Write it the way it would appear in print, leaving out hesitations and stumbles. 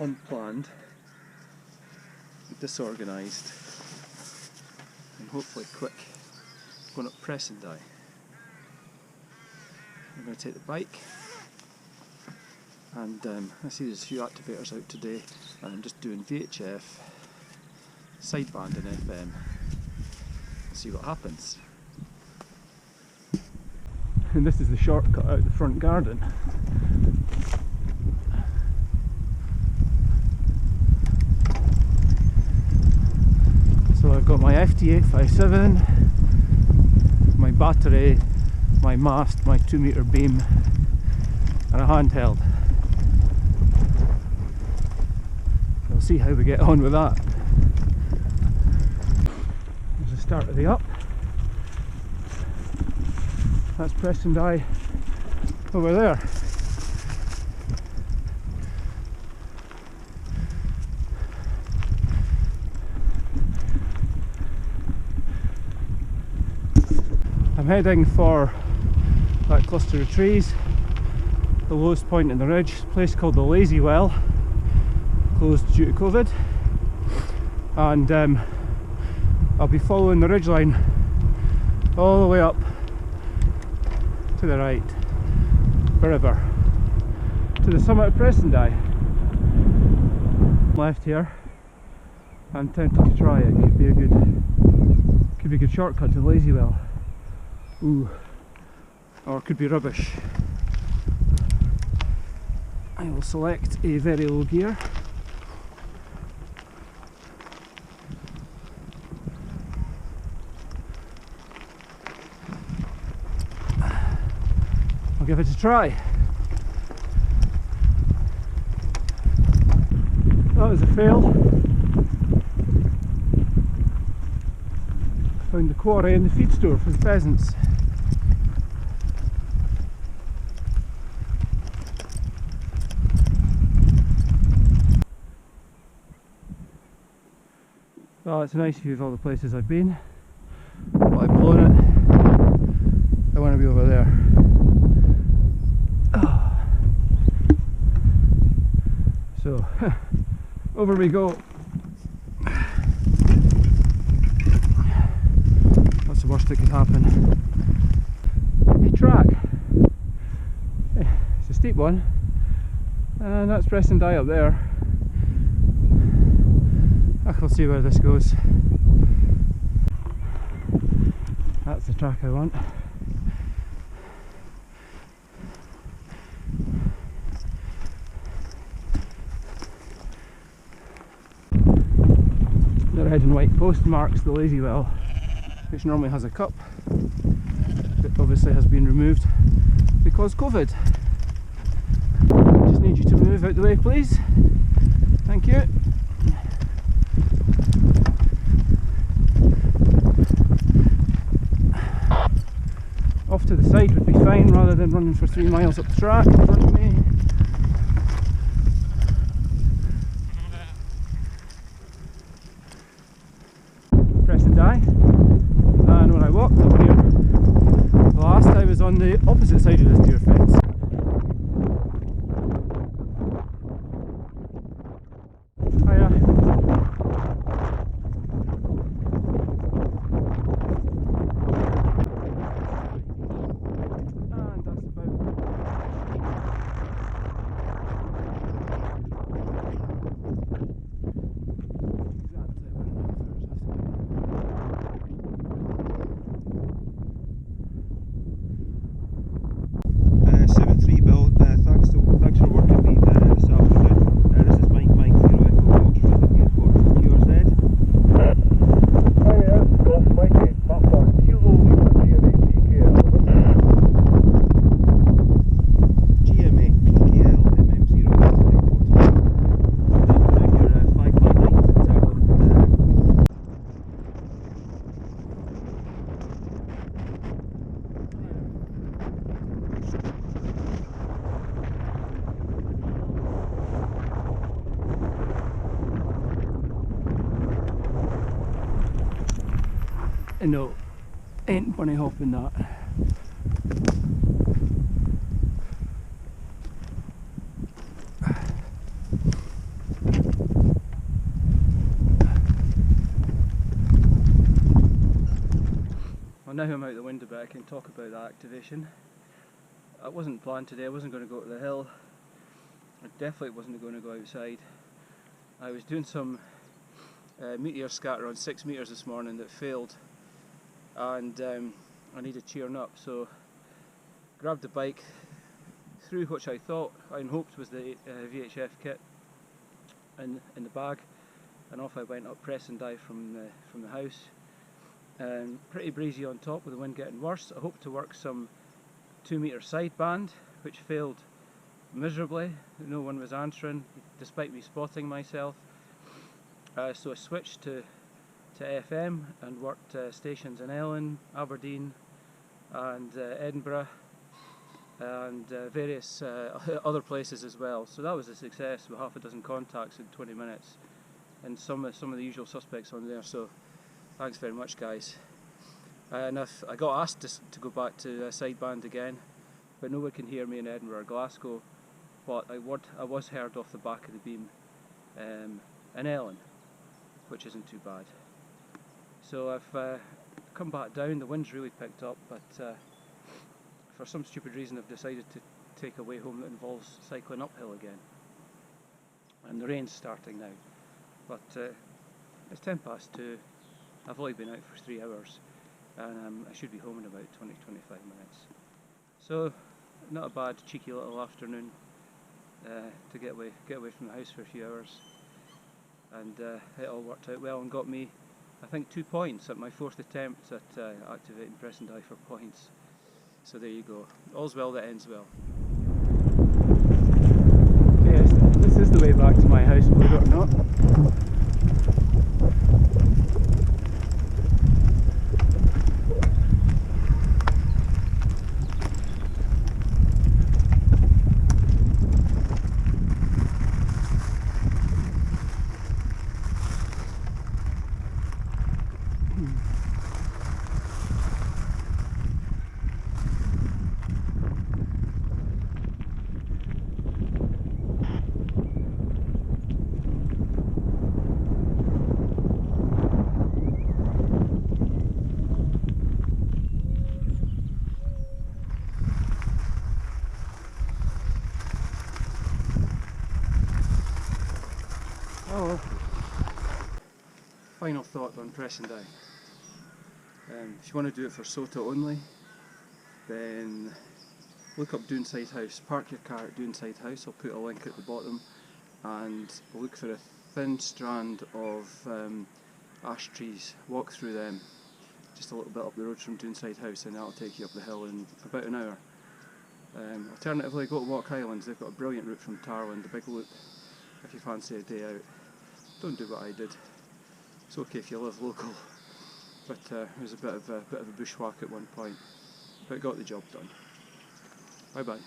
unplanned, disorganised, and hopefully quick. Going up Pressendye. I'm going to take the bike, and I see there's a few activators out today, and I'm just doing VHF, sideband and FM. We'll see what happens. And this is the shortcut out the front garden. So I've got my FT857, my battery, my mast, my 2-metre beam, and a handheld. We'll see how we get on with that. There's the start of the up. That's Pressendye over there. I'm heading for that cluster of trees, the lowest point in the ridge, a place called the Lazy Well, closed due to COVID, and I'll be following the ridgeline all the way up to the right, forever, to the summit of Pressendye. Left here, I'm tempted to try it. Could be a good shortcut to the Lazy Well. Ooh, or it could be rubbish. I will select a very low gear. I'll give it a try. That was a fail. Found the quarry and the feed store for the pheasants. Well, it's a nice view of all the places I've been. Well, I've blown it. I want to be over there. So, over we go. That's the worst that could happen. A track. It's a steep one. And that's Pressendye up there. We'll see where this goes. That's the track I want. The red and white post marks the Lazy Well, which normally has a cup, but obviously has been removed because COVID. Just need you to move out the way, please. Thank you. Off to the side would be fine, rather than running for 3 miles up the track in front of me. Pressendye, and when I walked up here last, I was on the opposite side of this deer fence. Thanks for working with me this afternoon. This is Mike 0 Echo Fox from the airport. QRZ. Hi, Golf Mikey, Papa, Kilo Lima GM8 PKL. GM8 PKL MM0 airport. Down your 5x9 to tarmac. No, ain't bunny hopping that. Well, now I'm out the window, but I can talk about that activation. It wasn't planned today. I wasn't going to go to the hill. I definitely wasn't going to go outside. I was doing some meteor scatter on 6 metres this morning that failed, and I needed cheering up, so grabbed the bike, threw which I thought and hoped was the VHF kit in the bag, and off I went up Pressendye from the house. Pretty breezy on top with the wind getting worse. I hoped to work some 2 metre sideband, which failed miserably. No one was answering despite me spotting myself. So I switched to FM and worked stations in Ellon, Aberdeen and Edinburgh and various other places as well. So that was a success with half a dozen contacts in 20 minutes and some of the usual suspects on there, so thanks very much, guys. And I got asked to go back to sideband again, but no one can hear me in Edinburgh or Glasgow, but I was heard off the back of the beam in Ellon, which isn't too bad. So I've come back down. The wind's really picked up, but for some stupid reason I've decided to take a way home that involves cycling uphill again. And the rain's starting now, but it's 2:10. I've only been out for 3 hours, and I should be home in about 20-25 minutes. So not a bad cheeky little afternoon to get away from the house for a few hours, and it all worked out well and got me, I think, 2 points at my 4th attempt at activating Pressendye for points. So there you go. All's well that ends well. Yes, this is the way back to my house, believe it or not. Oh, final thought on Pressendye. If you want to do it for SOTA only, then look up Douneside House. Park your car at Douneside House. I'll put a link at the bottom, and look for a thin strand of ash trees. Walk through them, just a little bit up the road from Douneside House, and that'll take you up the hill in about an hour. Alternatively, go to Walk Highlands. They've got a brilliant route from Tarland, the big loop, if you fancy a day out. Don't do what I did. It's okay if you live local, but it was a bit of a bushwhack at one point, but got the job done. Bye bye.